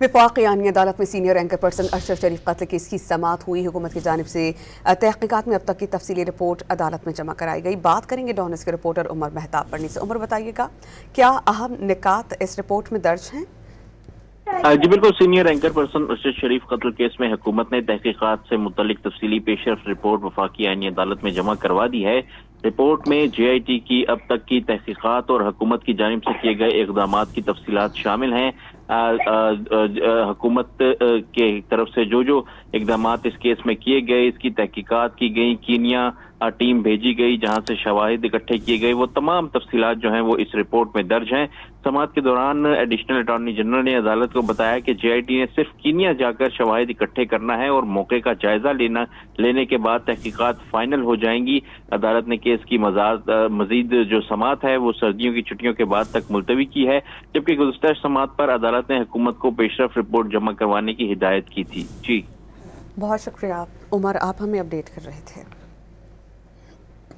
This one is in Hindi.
वफाक यानी अदालत में सीनियर एंकर पर्सन अशरफ शरीफ कत्ल केस की समाअत हुई। हुकूमत की जानिब से तहकीकात में अब तक की तफसीली रिपोर्ट अदालत में जमा कराई गई। बात करेंगे डॉनस के रिपोर्टर उमर मेहताब पढ़नी से। उमर, बताइएगा क्या अहम निकात इस रिपोर्ट में दर्ज हैं? जी बिल्कुल, सीनियर एंकर पर्सन अशरफ शरीफ कत्ल केस में हुकूमत ने तहकीकात से मुतल्लिक तफसीली पेशरफ रिपोर्ट वफाकी आईनी अदालत में जमा करवा दी है। रिपोर्ट में JIT की अब तक की तहकीकात और हुकूमत की जानिब से किए गए इक़दामात की तफसीलात शामिल हैं। हुकूमत के तरफ से जो इक़दामात इस केस में किए गए, इसकी तहकीकात की गई, कीनिया टीम भेजी गई जहां से शवाहिद इकट्ठे किए गए, वो तमाम तफसीलात जो हैं वो इस रिपोर्ट में दर्ज हैं। समाअत के दौरान एडिशनल अटॉर्नी जनरल ने अदालत को बताया कि JIT ने सिर्फ कीनिया जाकर शवाहिद इकट्ठे करना है और मौके का जायजा लेने के बाद तहकीकात फाइनल हो जाएंगी। अदालत ने केस की मजीद जो समाअत है वो सर्दियों की छुट्टियों के बाद तक मुलतवी की है, जबकि गुज़श्ता समाअत पर अदालत ने हुकूमत को पेशरफ रिपोर्ट जमा करवाने की हिदायत की थी। जी बहुत शुक्रिया उमर, आप हमें अपडेट कर रहे थे।